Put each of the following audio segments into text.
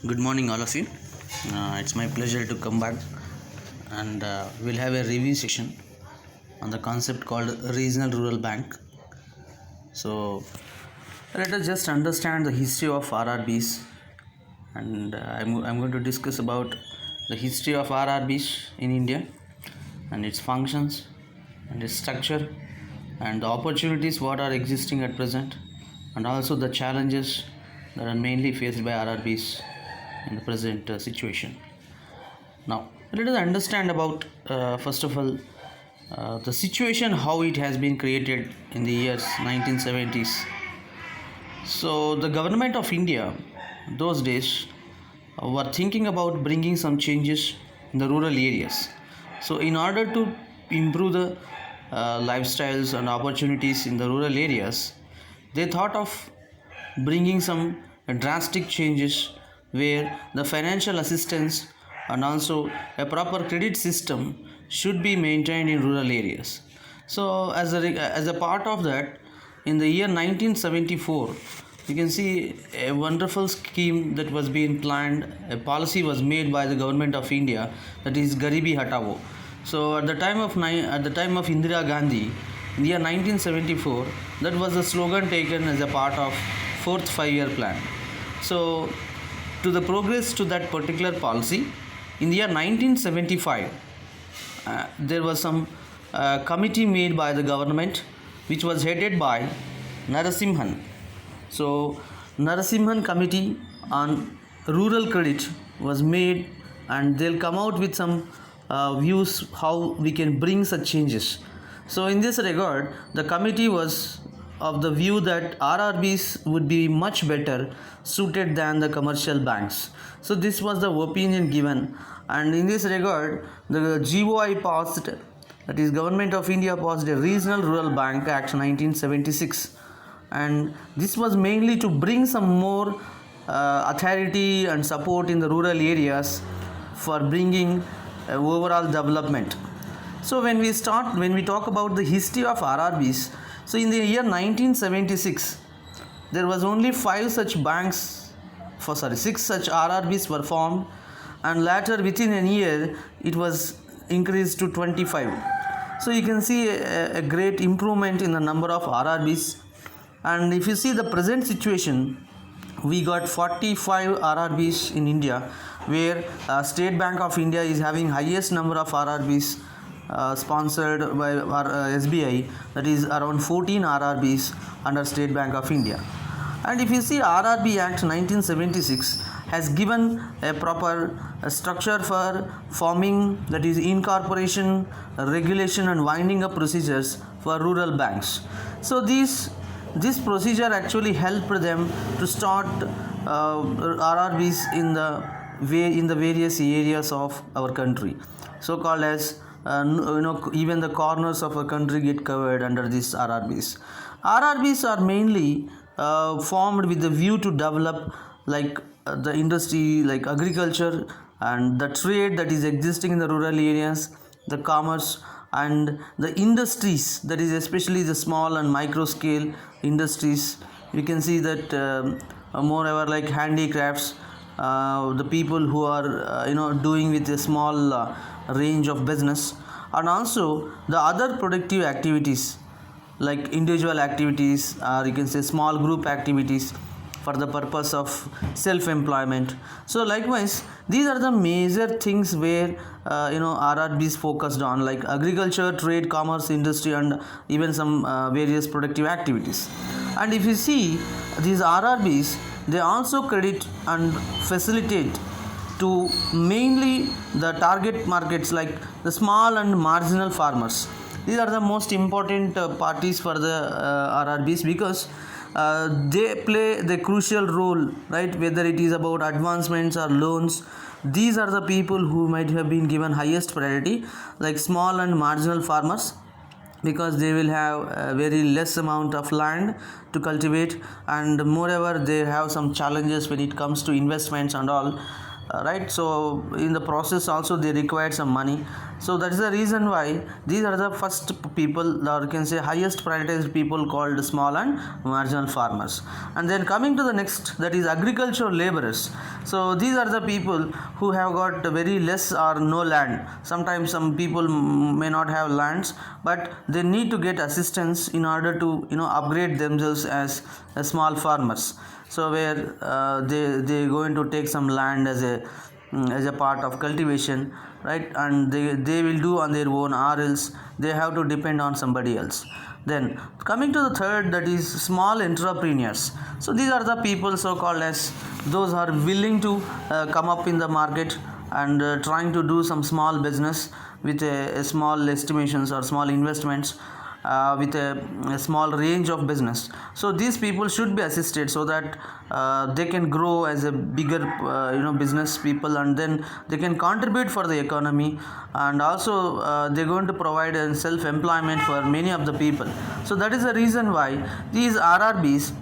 Good morning, all of you. It's my pleasure to come back and we'll have a review session on the concept called regional rural bank. So, let us just understand the history of RRBs, and I'm going to discuss about the history of RRBs in India and its functions and its structure and the opportunities what are existing at present, and also the challenges that are mainly faced by RRBs in the present situation. Now, let us understand about first of all the situation how it has been created in the years 1970s. So, the government of India those days were thinking about bringing some changes in the rural areas. So, in order to improve the lifestyles and opportunities in the rural areas, they thought of bringing some drastic changes where the financial assistance and also a proper credit system should be maintained in rural areas. So, as a part of that, in the year 1974, you can see a wonderful scheme that was being planned. A policy was made by the government of India, that is Garibi Hatao. So, at the time of Indira Gandhi, in the year 1974, that was the slogan taken as a part of fourth five-year plan. So, to the progress to that particular policy, in the year 1975, there was some committee made by the government which was headed by Narasimhan. So, Narasimhan Committee on Rural Credit was made, and they'll come out with some views how we can bring such changes. So, in this regard, the committee was of the view that RRBs would be much better suited than the commercial banks. So, this was the opinion given, and in this regard, the GOI passed, that is, Government of India passed a Regional Rural Bank Act 1976, and this was mainly to bring some more authority and support in the rural areas for bringing overall development. So when we talk about the history of RRBs, so in the year 1976, there was only six such RRBs were formed, and later within a year it was increased to 25. So you can see a great improvement in the number of RRBs. And if you see the present situation, we got 45 RRBs in India, where State Bank of India is having highest number of RRBs sponsored by SBI, that is around 14 RRBs under State Bank of India. And if you see, RRB Act 1976 has given a proper structure for forming, that is, incorporation, regulation and winding up procedures for rural banks. So this procedure actually helped them to start RRBs in the various areas of our country, so called as even the corners of a country get covered under these RRBs. RRBs are mainly formed with the view to develop the industry, like agriculture and the trade that is existing in the rural areas, the commerce and the industries, that is especially the small and micro scale industries. You can see that moreover, like handicrafts, the people who are doing with a small range of business, and also the other productive activities like individual activities, or you can say small group activities for the purpose of self-employment. So likewise, these are the major things where RRBs focused on, like agriculture, trade, commerce, industry and even some various productive activities. And if you see, these RRBs, they also credit and facilitate to mainly the target markets like the small and marginal farmers. These are the most important parties for the RRBs, because they play the crucial role, right? Whether it is about advancements or loans, these are the people who might have been given highest priority, like small and marginal farmers, because they will have a very less amount of land to cultivate, and moreover they have some challenges when it comes to investments and all. Right, so in the process also they required some money. So that is the reason why these are the first people, or you can say highest prioritized people, called small and marginal farmers. And then coming to the next, that is agricultural laborers. So these are the people who have got very less or no land. Sometimes some people may not have lands, but they need to get assistance in order to upgrade themselves as small farmers. So where they going to take some land as a part of cultivation, right? And they will do on their own, or else they have to depend on somebody else. Then coming to the third, that is small entrepreneurs. So these are the people so called as those are willing to come up in the market and trying to do some small business with a small estimations or small investments, with a small range of business. So these people should be assisted so that they can grow as a bigger business people, and then they can contribute for the economy, and also they're going to provide self employment for many of the people. So that is the reason why these RRBs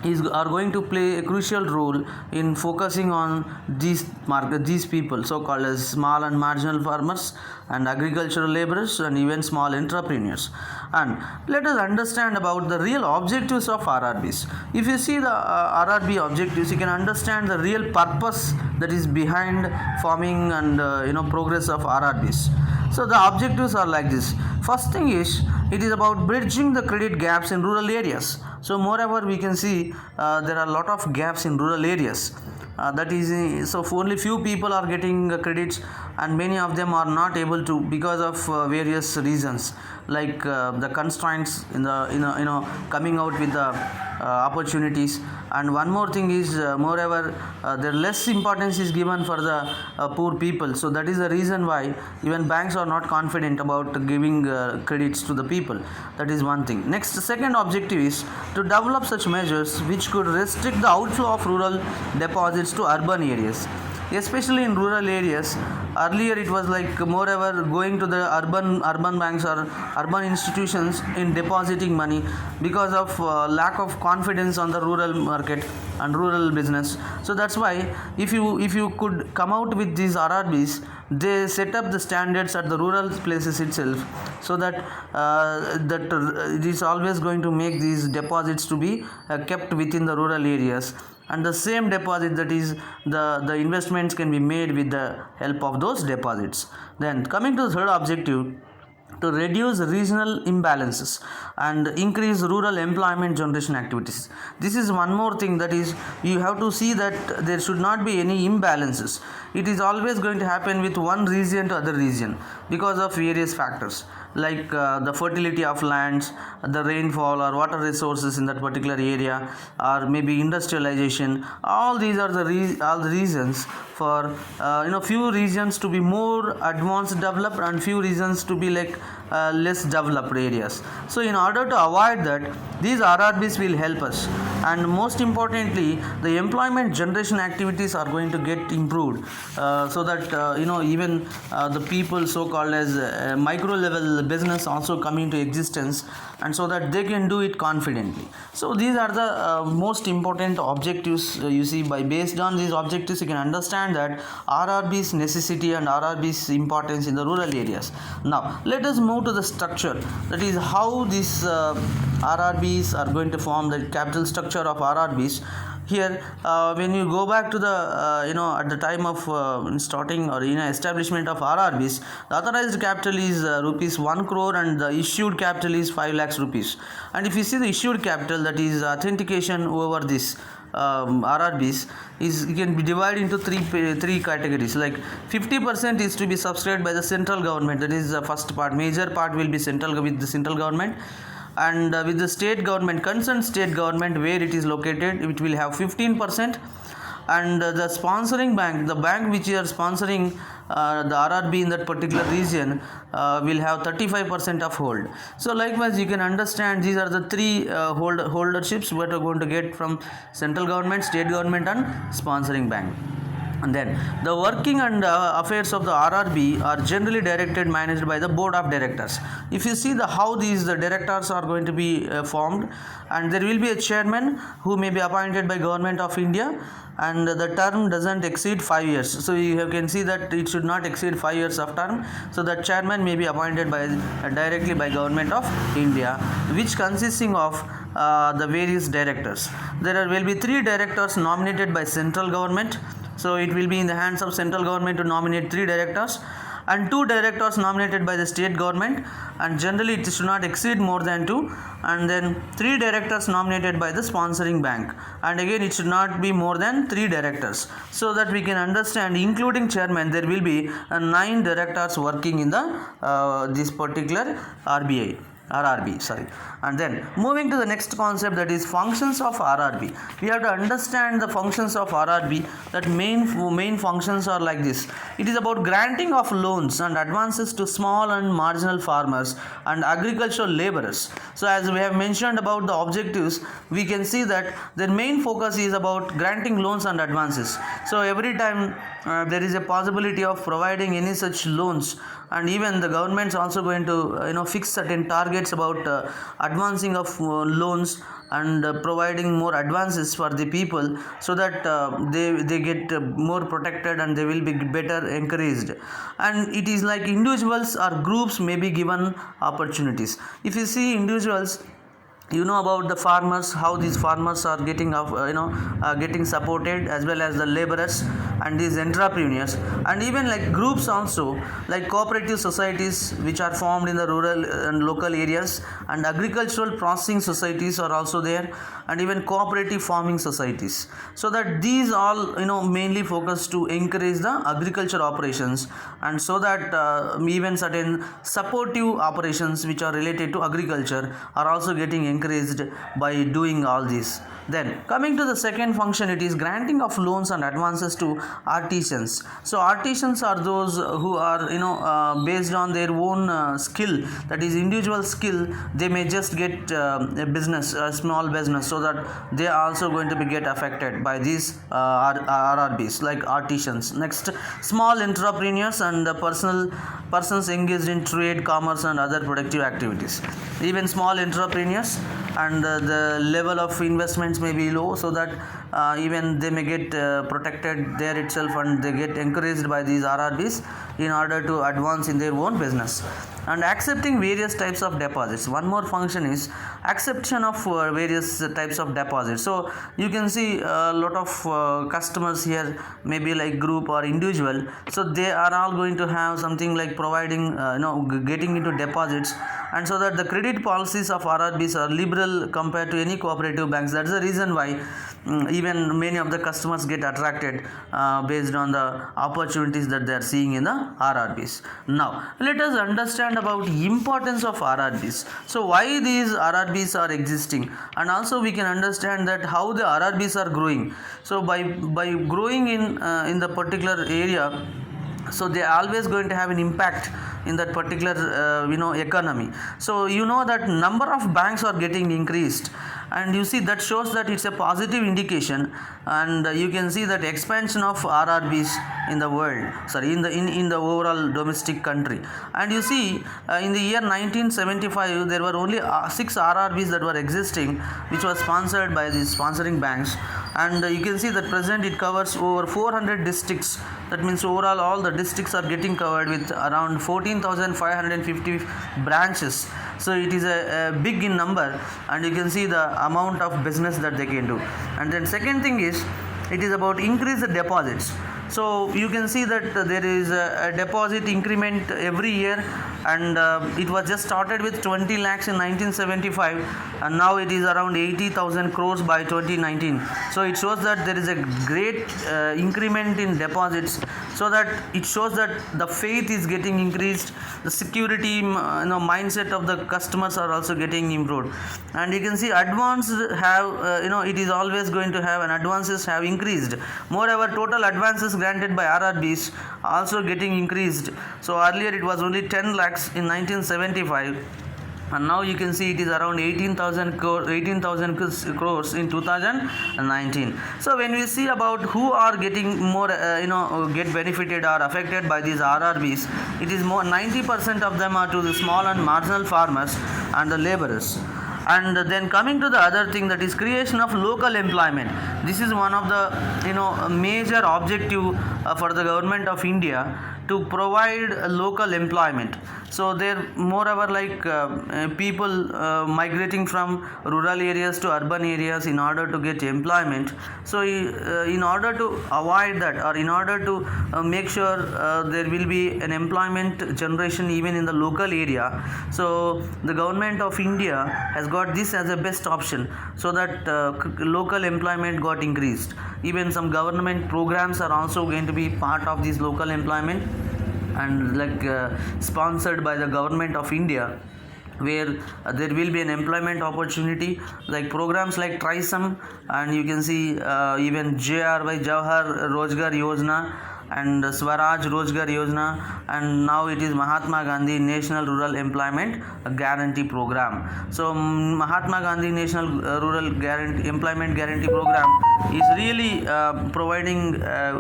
are going to play a crucial role in focusing on these people so called as small and marginal farmers and agricultural laborers and even small entrepreneurs. And let us understand about the real objectives of RRBs. If you see the RRB objectives, you can understand the real purpose that is behind forming and progress of RRBs. So the objectives are like this. First thing is, it is about bridging the credit gaps in rural areas. So moreover, we can see there are a lot of gaps in rural areas. That is, so only few people are getting credits, and many of them are not able to because of various reasons, like the constraints in the coming out with the opportunities. And one more thing is, moreover, the less importance is given for the poor people. So that is the reason why even banks are not confident about giving credits to the people. That is one thing. Next, the second objective is to develop such measures which could restrict the outflow of rural deposits to urban areas, especially in rural areas. Earlier it was like moreover going to the urban banks or urban institutions in depositing money because of lack of confidence on the rural market and rural business. So that's why if you could come out with these RRBs, they set up the standards at the rural places itself, so that it is always going to make these deposits to be kept within the rural areas, and the same deposit, that is the investments, can be made with the help of those deposits. Then coming to the third objective, to reduce regional imbalances and increase rural employment generation activities. This is one more thing, that is, you have to see that there should not be any imbalances. It is always going to happen with one region to other region because of various factors, like the fertility of lands, the rainfall or water resources in that particular area, or maybe industrialization. All these are all the reasons for few regions to be more advanced developed and few regions to be like less developed areas. So in order to avoid that, these RRBs will help us, and most importantly, the employment generation activities are going to get improved, so that even the people so called as micro level business also come into existence, and so that they can do it confidently. So these are the most important objectives. You see, based on these objectives, you can understand that RRB's necessity and RRB's importance in the rural areas. Now let us move to the structure, that is how these RRBs are going to form the capital structure of RRBs. Here when you go back to the at the time of starting or establishment of RRBs, the authorized capital is rupees 1 crore and the issued capital is 5 lakhs rupees. And if you see the issued capital, that is authentication over this RRBs, it can be divided into three categories. Like 50% is to be subscribed by the central government, that is the first part. Major part will be with the central government, and with the state government, concerned state government where it is located, it will have 15%. And the sponsoring bank, the bank which are sponsoring the RRB in that particular region, will have 35% of hold. So likewise, you can understand these are the three holderships what are going to get from central government, state government and sponsoring bank. And then the working and affairs of the RRB are generally managed by the board of directors. If you see how the directors are going to be formed, and there will be a chairman who may be appointed by Government of India, and the term doesn't exceed 5 years. So you can see that it should not exceed 5 years of term. So the chairman may be appointed directly by Government of India, which consisting of the various directors. There will be 3 directors nominated by central government, So it will be in the hands of central government to nominate 3 directors and 2 directors nominated by the state government, and generally it should not exceed more than 2, and then 3 directors nominated by the sponsoring bank, and again it should not be more than 3 directors, so that we can understand, including chairman, there will be 9 directors working in the this particular RRB, sorry. And then moving to the next concept, that is functions of RRB. We have to understand the functions of RRB. That main functions are like this. It is about granting of loans and advances to small and marginal farmers and agricultural laborers. So as we have mentioned about the objectives, we can see that their main focus is about granting loans and advances. So every time there is a possibility of providing any such loans, and even the government is also going to fix certain targets about advancing of loans and providing more advances for the people, so that they get more protected and they will be better encouraged. And it is like individuals or groups may be given opportunities. If you see individuals, about the farmers, how these farmers are getting getting supported, as well as the laborers and these entrepreneurs, and even like groups also, like cooperative societies which are formed in the rural and local areas, and agricultural processing societies are also there, and even cooperative farming societies. So that these all mainly focus to encourage the agriculture operations, and so that even certain supportive operations which are related to agriculture are also getting encouraged by doing all this. Then coming to the second function, it is granting of loans and advances to artisans. So artisans are those who are based on their own skill, that is individual skill. They may just get a small business, so that they are also going to be get affected by these RRBs, like artisans. Next, small entrepreneurs and persons engaged in trade, commerce and other productive activities. Even small entrepreneurs, and the level of investments may be low, so that even they may get protected there itself, and they get encouraged by these RRBs in order to advance in their own business. And accepting various types of deposits. One more function is acceptance of various types of deposits. So you can see a lot of customers here, maybe like group or individual, so they are all going to have something like providing getting into deposits, and so that the credit policies of RRBs are liberal compared to any cooperative banks. That's the reason why even many of the customers get attracted based on the opportunities that they are seeing in the RRBs. Now let us understand about importance of RRBs. So why these RRBs are existing, and also we can understand that how the RRBs are growing. So by growing in the particular area, so they are always going to have an impact in that particular economy. So that number of banks are getting increased, and you see that shows that it's a positive indication. And you can see that expansion of RRBs in the world, in the overall domestic country. And you see in the year 1975 there were only 6 RRBs that were existing, which was sponsored by the sponsoring banks. And you can see that present it covers over 400 districts. That means overall all the districts are getting covered with around 14,550 branches. So it is a big in number, and you can see the amount of business that they can do. And then second thing is, it is about increase the deposits. So you can see that there is a deposit increment every year, and it was just started with 20 lakhs in 1975, and now it is around 80,000 crores by 2019. So it shows that there is a great increment in deposits, so that it shows that the faith is getting increased, the security mindset of the customers are also getting improved. And you can see advance have it is always going to have, and advances have increased. Moreover, total advances granted by RRBs also getting increased. So earlier it was only 10 lakhs in 1975, and now you can see it is around 18,000 crores in 2019. So when we see about who are getting more get benefited or affected by these RRBs, it is more 90% of them are to the small and marginal farmers and the laborers. And then coming to the other thing, that is creation of local employment. This is one of the major objective for the government of India, to provide local employment. So there moreover like people migrating from rural areas to urban areas in order to get employment. So in order to avoid that, or in order to make sure there will be an employment generation even in the local area, so the government of India has got this as a best option, so that local employment got increased. Even some government programs are also going to be part of this local employment, and like sponsored by the government of India, where there will be an employment opportunity, like programs like Trisam, and you can see even JRY, Jawahar Rozgar Yojana, and Swaraj Rozgar Yojana, and now it is Mahatma Gandhi National Rural Employment Guarantee Program. So Mahatma Gandhi National Employment Guarantee Program is really providing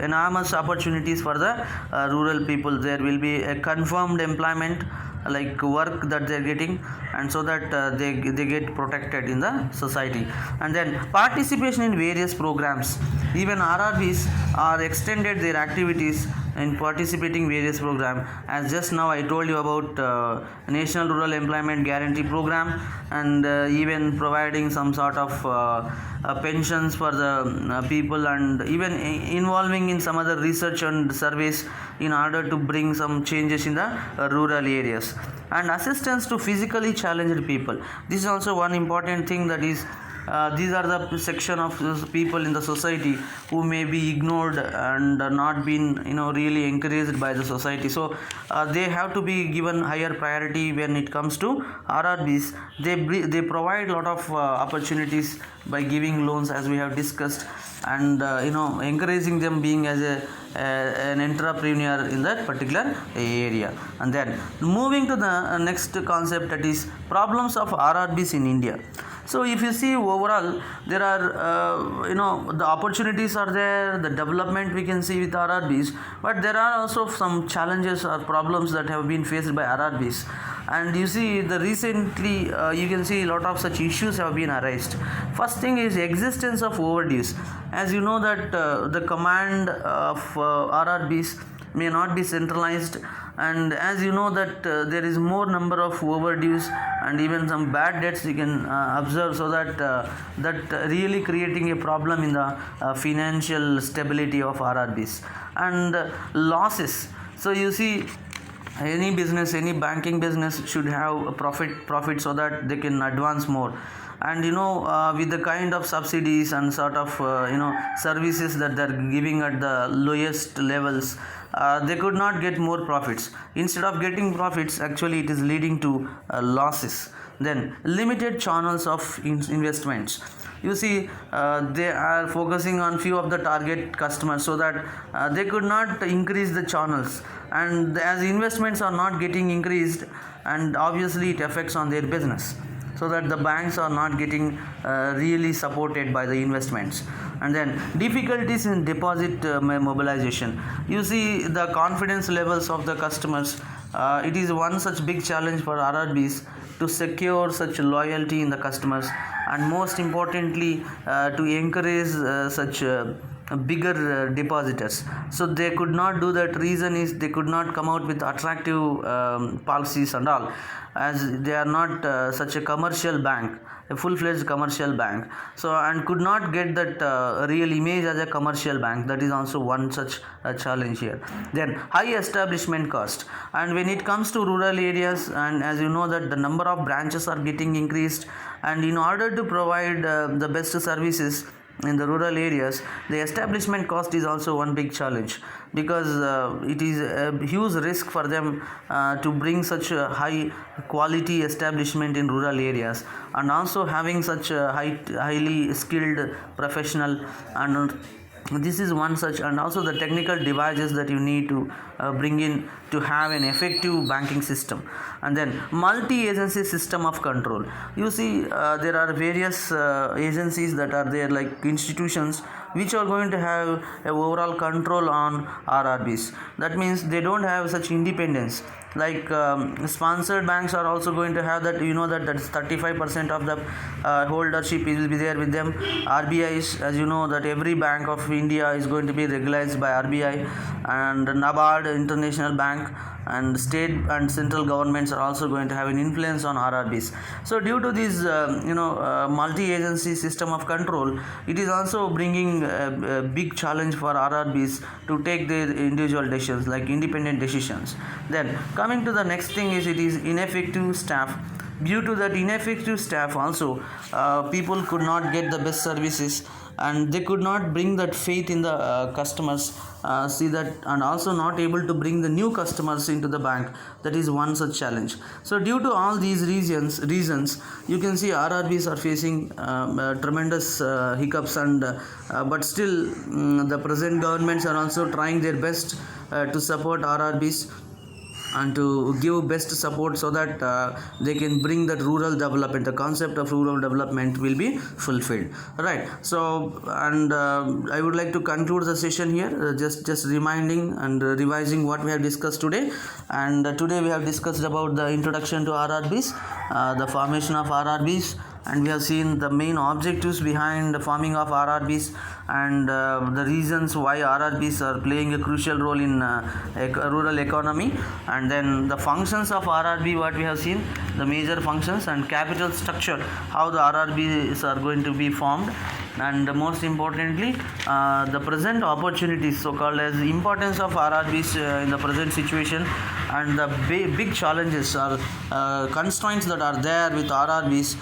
enormous opportunities for the rural people. There will be a confirmed employment, like work that they are getting, and so that they get protected in the society. And then participation in various programs, even RRBs are extended their activities in participating various program, as just now I told you about National Rural Employment Guarantee Program, and even providing some sort of pensions for the people, and even involving in some other research and surveys in order to bring some changes in the rural areas. And assistance to physically challenged people, this is also one important thing, that is these are the section of people in the society who may be ignored and not been really encouraged by the society. So they have to be given higher priority when it comes to RRBs. They provide a lot of opportunities by giving loans, as we have discussed, and encouraging them being as an entrepreneur in that particular area. And then moving to the next concept, that is problems of RRBs in India. So if you see overall, there are the opportunities are there, the development we can see with RRBs, but there are also some challenges or problems that have been faced by RRBs. And you see the recently you can see a lot of such issues have been arised. First thing is existence of overdues. As you know that the command of RRBs may not be centralized, and as you know that there is more number of overdues and even some bad debts you can observe, so that that really creating a problem in the financial stability of RRBs. And losses, so you see any business, any banking business should have a profit so that they can advance more. And with the kind of subsidies and sort of services that they're giving at the lowest levels, they could not get more profits. Instead of getting profits, actually it is leading to losses. Then limited channels of investments. You see they are focusing on few of the target customers, so that they could not increase the channels, and as investments are not getting increased, and obviously it affects on their business, so that the banks are not getting really supported by the investments. And then difficulties in deposit mobilization. You see the confidence levels of the customers. It is one such big challenge for RRBs to secure such loyalty in the customers, and most importantly to encourage such bigger depositors. So they could not do that. Reason is they could not come out with attractive policies and all, as they are not such a commercial bank, a full-fledged commercial bank, so and could not get that real image as a commercial bank. That is also one such challenge here. Then high establishment cost, and when it comes to rural areas, and as you know that the number of branches are getting increased, and in order to provide the best services in the rural areas, the establishment cost is also one big challenge, because it is a huge risk for them to bring such a high quality establishment in rural areas, and also having such a highly skilled professional. And this is one such, and also the technical devices that you need to bring in to have an effective banking system. And then multi-agency system of control. You see there are various agencies that are there, like institutions which are going to have a overall control on RRBs. That means they don't have such independence. Like sponsored banks are also going to have that, that's 35% of the holdership will be there with them. RBI is, as you know, that every bank of India is going to be regularized by RBI, and NABARD, International Bank, and state and central governments are also going to have an influence on RRBs. So due to this multi-agency system of control, it is also bringing a big challenge for RRBs to take their individual decisions, like independent decisions. Then coming to the next thing is, it is ineffective staff. Due to that ineffective staff also, people could not get the best services, and they could not bring that faith in the customers, see that, and also not able to bring the new customers into the bank. That is one such challenge. So due to all these reasons, you can see RRBs are facing tremendous hiccups, and but still the present governments are also trying their best to support RRBs and to give best support, so that they can bring that rural development, the concept of rural development will be fulfilled, right? So, and I would like to conclude the session here, just reminding and revising what we have discussed today. And today we have discussed about the introduction to RRBs, the formation of RRBs, and we have seen the main objectives behind the forming of RRBs, and the reasons why RRBs are playing a crucial role in rural economy. And then the functions of RRB, what we have seen, the major functions and capital structure, how the RRBs are going to be formed, and most importantly the present opportunities, so called as importance of RRBs in the present situation, and the big challenges or constraints that are there with RRBs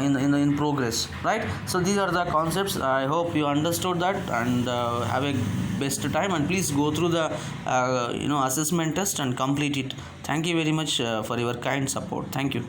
in progress, right? So these are the concepts. I hope you understood that, and have a best time, and please go through the assessment test and complete it. Thank you very much for your kind support. Thank you.